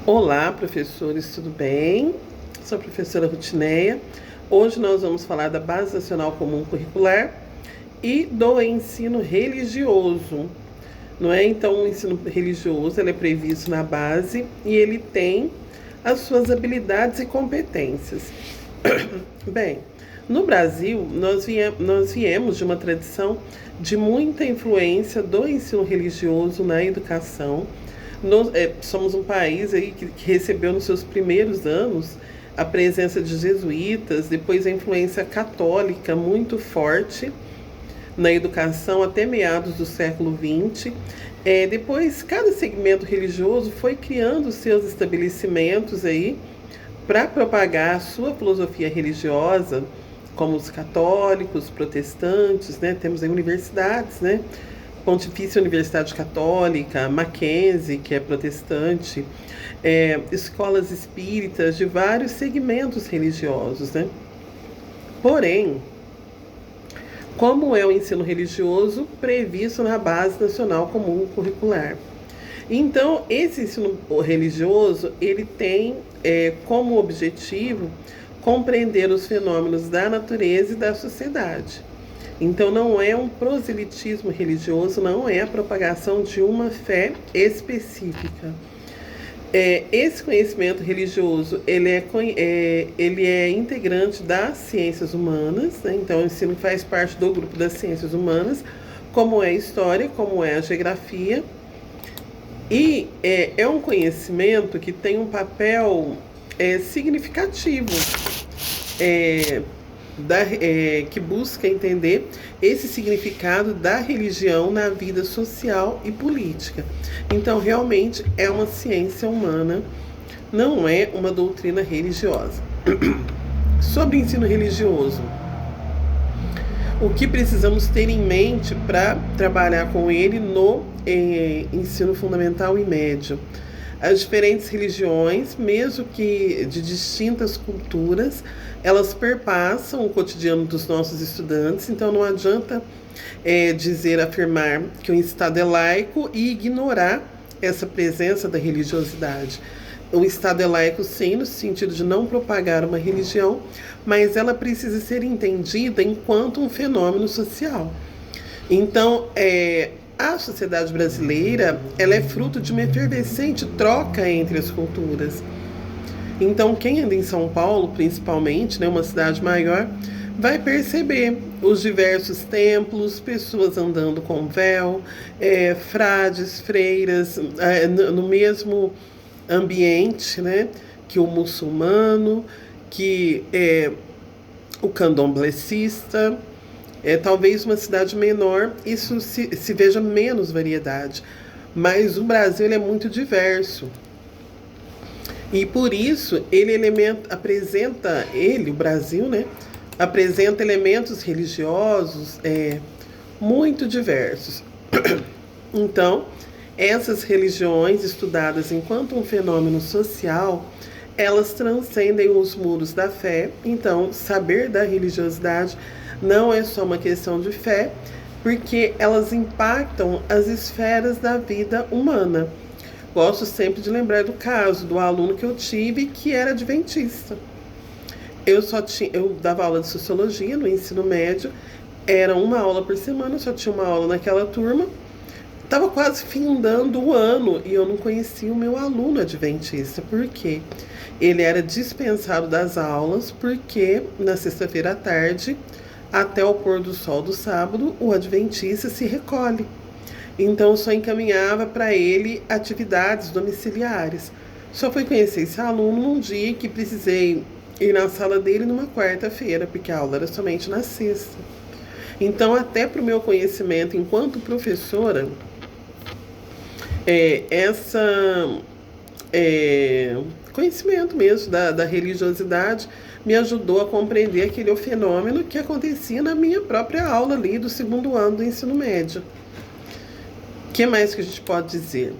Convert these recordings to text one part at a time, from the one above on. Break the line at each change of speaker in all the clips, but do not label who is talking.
Olá, professores, tudo bem? Sou a professora Rutineia. Hoje nós vamos falar da Base Nacional Comum Curricular e do ensino religioso, não é? Então, o ensino religioso ele é previsto na base e ele tem as suas habilidades e competências. Bem, no Brasil, nós viemos de uma tradição de muita influência do ensino religioso na educação. Somos um país aí que recebeu nos seus primeiros anos a presença de jesuítas, depois a influência católica muito forte na educação até meados do século XX. Depois, cada segmento religioso foi criando seus estabelecimentos aí para propagar a sua filosofia religiosa, como os católicos, protestantes, né? Temos aí universidades, né? Pontifícia Universidade Católica, Mackenzie, que é protestante, escolas espíritas de vários segmentos religiosos, né? Porém, como é o ensino religioso previsto na Base Nacional Comum Curricular? Então, esse ensino religioso, ele tem como objetivo compreender os fenômenos da natureza e da sociedade. Então, não é um proselitismo religioso, não é a propagação de uma fé específica. Esse conhecimento religioso, ele é integrante das ciências humanas, né? Então, o ensino faz parte do grupo das ciências humanas, como é a história, como é a geografia, e é um conhecimento que tem um papel significativo, é, que busca entender esse significado da religião na vida social e política. Então, realmente é uma ciência humana, não é uma doutrina religiosa. Sobre ensino religioso, o que precisamos ter em mente para trabalhar com ele no ensino fundamental e médio? As diferentes religiões, mesmo que de distintas culturas, elas perpassam o cotidiano dos nossos estudantes, então não adianta afirmar que o Estado é laico e ignorar essa presença da religiosidade. O Estado é laico, sim, no sentido de não propagar uma religião, mas ela precisa ser entendida enquanto um fenômeno social. Então, a sociedade brasileira, ela é fruto de uma efervescente troca entre as culturas. Então, quem anda em São Paulo, principalmente, né, uma cidade maior, vai perceber os diversos templos, pessoas andando com véu, frades, freiras, no mesmo ambiente, né, que o muçulmano, que o candomblessista. Talvez uma cidade menor, isso se veja menos variedade. Mas o Brasil ele é muito diverso. E por isso, o Brasil, né, apresenta elementos religiosos muito diversos. Então, essas religiões estudadas enquanto um fenômeno social, elas transcendem os muros da fé. Então, saber da religiosidade não é só uma questão de fé, porque elas impactam as esferas da vida humana. Gosto sempre de lembrar do caso do aluno que eu tive que era adventista. Eu dava aula de sociologia no ensino médio, era uma aula por semana, eu só tinha uma aula naquela turma. Estava quase findando o ano e eu não conhecia o meu aluno adventista. Por quê? Ele era dispensado das aulas porque na sexta-feira à tarde, até o pôr do sol do sábado, o adventista se recolhe. Então, só encaminhava para ele atividades domiciliares. Só fui conhecer esse aluno num dia que precisei ir na sala dele numa quarta-feira, porque a aula era somente na sexta. Então, até para o meu conhecimento enquanto professora, conhecimento mesmo da religiosidade me ajudou a compreender aquele fenômeno que acontecia na minha própria aula ali do segundo ano do ensino médio. O que mais que a gente pode dizer?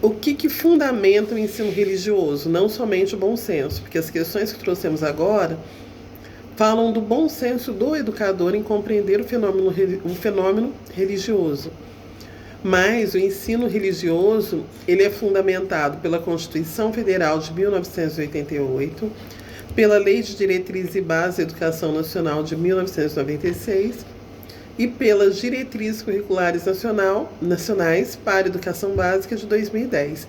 O que fundamenta o ensino religioso? Não somente o bom senso, porque as questões que trouxemos agora falam do bom senso do educador em compreender o fenômeno religioso. Mas o ensino religioso, ele é fundamentado pela Constituição Federal de 1988, pela Lei de Diretrizes e Bases da Educação Nacional de 1996 e pelas Diretrizes Curriculares Nacionais para a Educação Básica de 2010.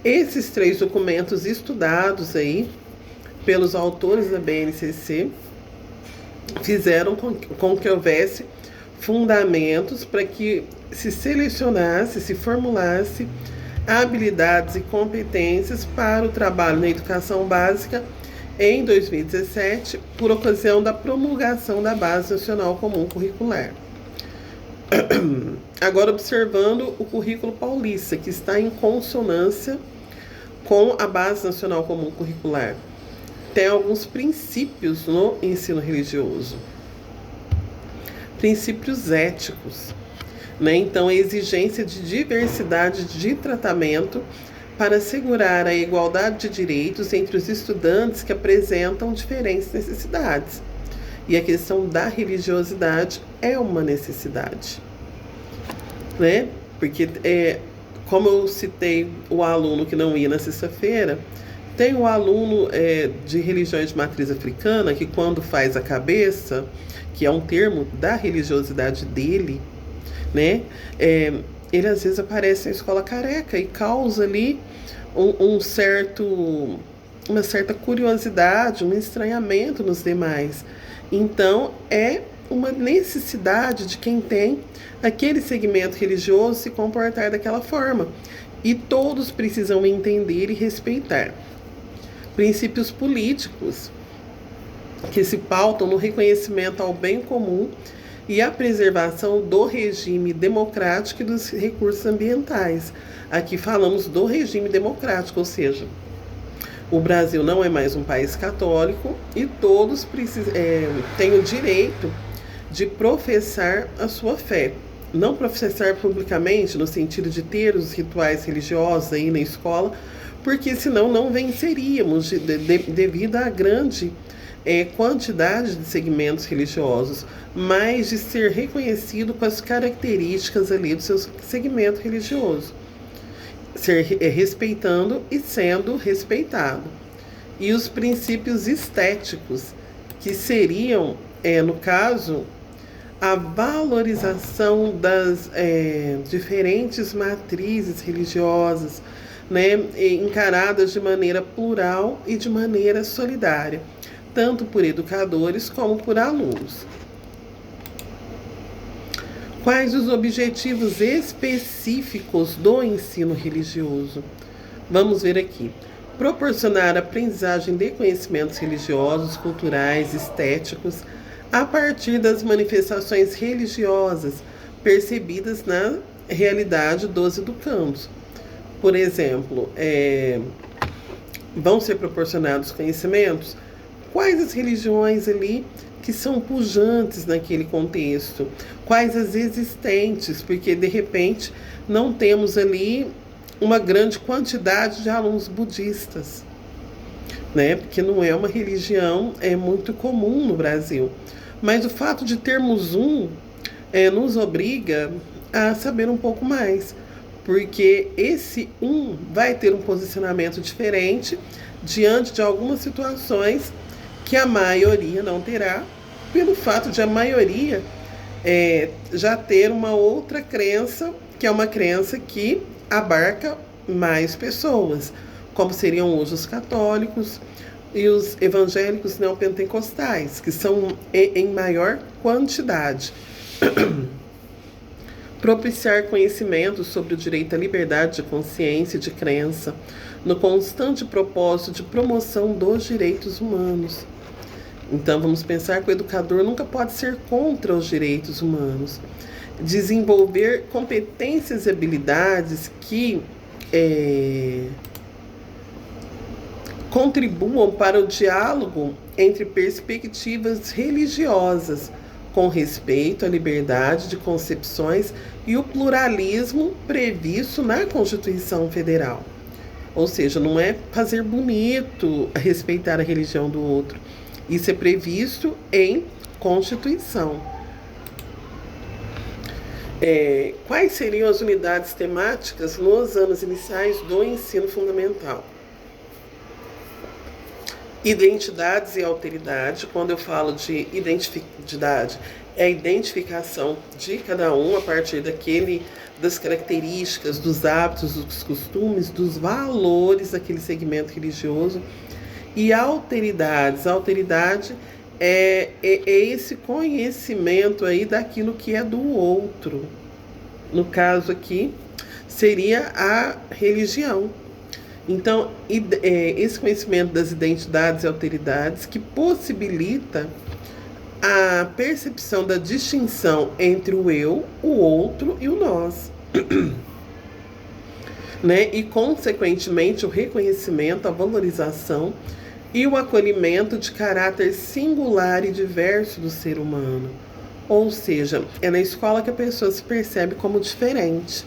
Esses 3 documentos estudados aí pelos autores da BNCC fizeram com que houvesse fundamentos para que se selecionasse, se formulasse habilidades e competências para o trabalho na educação básica em 2017, por ocasião da promulgação da Base Nacional Comum Curricular. Agora, observando o currículo paulista, que está em consonância com a Base Nacional Comum Curricular, tem alguns princípios no ensino religioso, princípios éticos, né? Então, a exigência de diversidade de tratamento para assegurar a igualdade de direitos entre os estudantes que apresentam diferentes necessidades. E a questão da religiosidade é uma necessidade, né? Porque, como eu citei o aluno que não ia na sexta-feira, tem o aluno de religiões de matriz africana que, quando faz a cabeça, que é um termo da religiosidade dele, né? Ele às vezes aparece na escola careca e causa ali uma certa curiosidade, um estranhamento nos demais. Então, é uma necessidade de quem tem aquele segmento religioso se comportar daquela forma. E todos precisam entender e respeitar. Princípios políticos que se pautam no reconhecimento ao bem comum e a preservação do regime democrático e dos recursos ambientais. Aqui falamos do regime democrático, ou seja, o Brasil não é mais um país católico e todos têm o direito de professar a sua fé. Não professar publicamente, no sentido de ter os rituais religiosos aí na escola, porque senão não venceríamos devido à grande quantidade de segmentos religiosos, mas de ser reconhecido com as características ali do seu segmento religioso, ser respeitando e sendo respeitado. E os princípios estéticos, que seriam, no caso, a valorização das diferentes matrizes religiosas, né, encaradas de maneira plural e de maneira solidária, tanto por educadores como por alunos. Quais os objetivos específicos do ensino religioso? Vamos ver aqui. Proporcionar aprendizagem de conhecimentos religiosos, culturais, estéticos, a partir das manifestações religiosas percebidas na realidade dos educandos. Por exemplo, vão ser proporcionados conhecimentos? Quais as religiões ali que são pujantes naquele contexto? Quais as existentes? Porque, de repente, não temos ali uma grande quantidade de alunos budistas, né? Porque não é uma religião muito comum no Brasil. Mas o fato de termos nos obriga a saber um pouco mais, porque esse vai ter um posicionamento diferente diante de algumas situações que a maioria não terá, pelo fato de a maioria já ter uma outra crença, que é uma crença que abarca mais pessoas, como seriam hoje os católicos e os evangélicos neopentecostais, que são em maior quantidade. Propiciar conhecimento sobre o direito à liberdade de consciência e de crença, no constante propósito de promoção dos direitos humanos. Então, vamos pensar que o educador nunca pode ser contra os direitos humanos. Desenvolver competências e habilidades que contribuam para o diálogo entre perspectivas religiosas, com respeito à liberdade de concepções e o pluralismo previsto na Constituição Federal. Ou seja, não é fazer bonito respeitar a religião do outro. Isso é previsto em Constituição. Quais seriam as unidades temáticas nos anos iniciais do ensino fundamental? Identidades e alteridade. Quando eu falo de identidade, é a identificação de cada um a partir das características, dos hábitos, dos costumes, dos valores daquele segmento religioso. E alteridades. Alteridade é esse conhecimento aí daquilo que é do outro. No caso aqui, seria a religião. Então, esse conhecimento das identidades e alteridades que possibilita a percepção da distinção entre o eu, o outro e o nós. Né? E, consequentemente, o reconhecimento, a valorização e o acolhimento de caráter singular e diverso do ser humano. Ou seja, é na escola que a pessoa se percebe como diferente.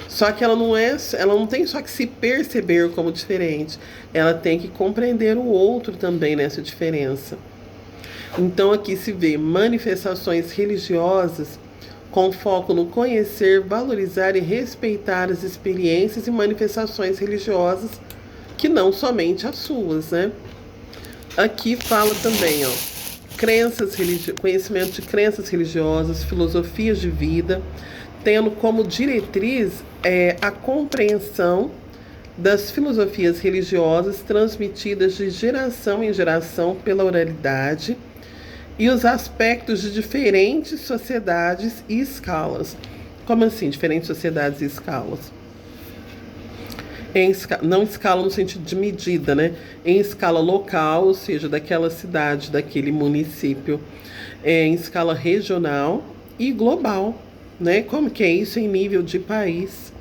Só que ela não tem só que se perceber como diferente, ela tem que compreender o outro também nessa diferença. Então aqui se vê manifestações religiosas com foco no conhecer, valorizar e respeitar as experiências e manifestações religiosas que não somente as suas, né? Aqui fala também, conhecimento de crenças religiosas, filosofias de vida, tendo como diretriz a compreensão das filosofias religiosas transmitidas de geração em geração pela oralidade e os aspectos de diferentes sociedades e escalas. Como assim, diferentes sociedades e escalas? Não escala no sentido de medida, né? Em escala local, ou seja, daquela cidade, daquele município, em escala regional e global, né? Como que é isso em nível de país?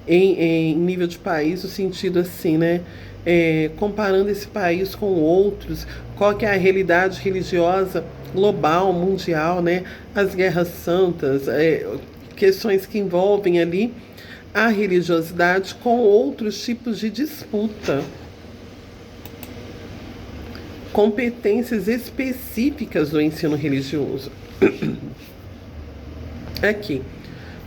Em nível de país, o sentido assim, né? Comparando esse país com outros, qual que é a realidade religiosa global, mundial, né? As guerras santas, questões que envolvem ali a religiosidade com outros tipos de disputa. Competências específicas do ensino religioso. Aqui,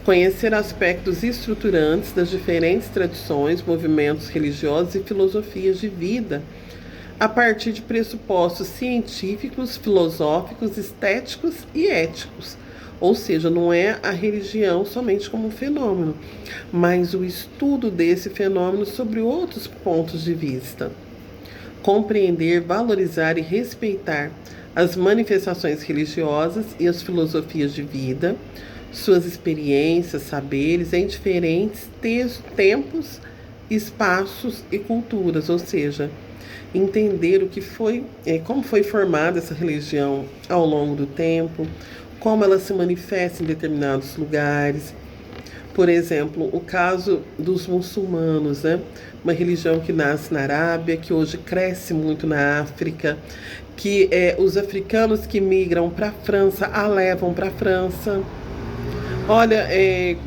conhecer aspectos estruturantes das diferentes tradições, movimentos religiosos e filosofias de vida, a partir de pressupostos científicos, filosóficos, estéticos e éticos. Ou seja, não é a religião somente como um fenômeno, mas o estudo desse fenômeno sobre outros pontos de vista. Compreender, valorizar e respeitar as manifestações religiosas e as filosofias de vida, suas experiências, saberes em diferentes tempos, espaços e culturas, ou seja, entender o que foi, como foi formada essa religião ao longo do tempo, como ela se manifesta em determinados lugares. Por exemplo, o caso dos muçulmanos, né? Uma religião que nasce na Arábia, que hoje cresce muito na África, que os africanos que migram para a França a levam para a França. Olha,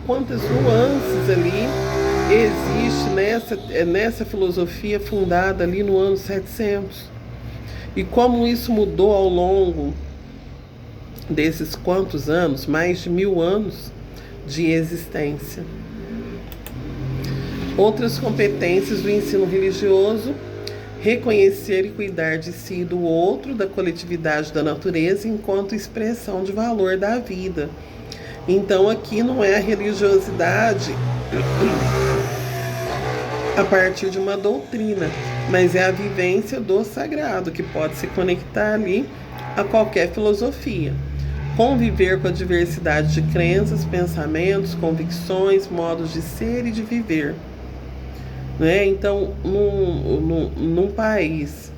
quantas nuances ali existe nessa filosofia fundada ali no ano 700. E como isso mudou ao longo desses quantos anos, mais de 1000 anos de existência. Outras competências do ensino religioso: reconhecer e cuidar de si e do outro, da coletividade da natureza, enquanto expressão de valor da vida. Então aqui não é a religiosidade a partir de uma doutrina, mas é a vivência do sagrado, que pode se conectar ali a qualquer filosofia. Conviver com a diversidade de crenças, pensamentos, convicções, modos de ser e de viver. Né? Então, num país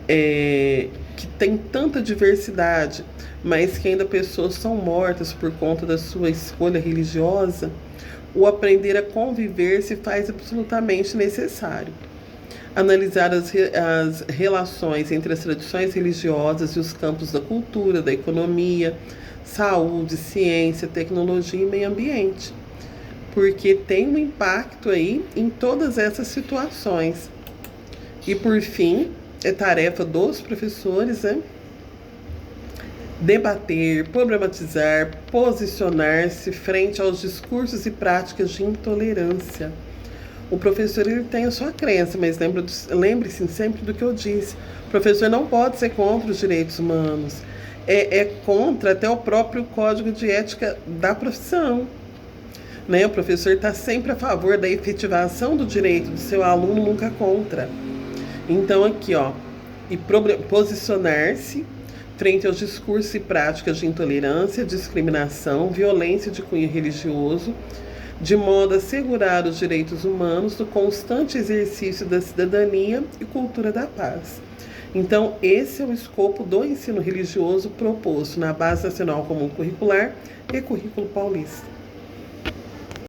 que tem tanta diversidade, mas que ainda pessoas são mortas por conta da sua escolha religiosa, o aprender a conviver se faz absolutamente necessário. Analisar as relações entre as tradições religiosas e os campos da cultura, da economia, saúde, ciência, tecnologia e meio ambiente, porque tem um impacto aí em todas essas situações. E por fim, é tarefa dos professores, debater, problematizar, posicionar-se frente aos discursos e práticas de intolerância. O professor ele tem a sua crença, mas lembre-se sempre do que eu disse. O professor não pode ser contra os direitos humanos. É contra até o próprio código de ética da profissão. Né? O professor está sempre a favor da efetivação do direito do seu aluno, nunca contra. Então aqui, ó, e posicionar-se frente aos discursos e práticas de intolerância, discriminação, violência de cunho religioso, de modo a assegurar os direitos humanos do constante exercício da cidadania e cultura da paz. Então, esse é o escopo do ensino religioso proposto na Base Nacional Comum Curricular e Currículo Paulista.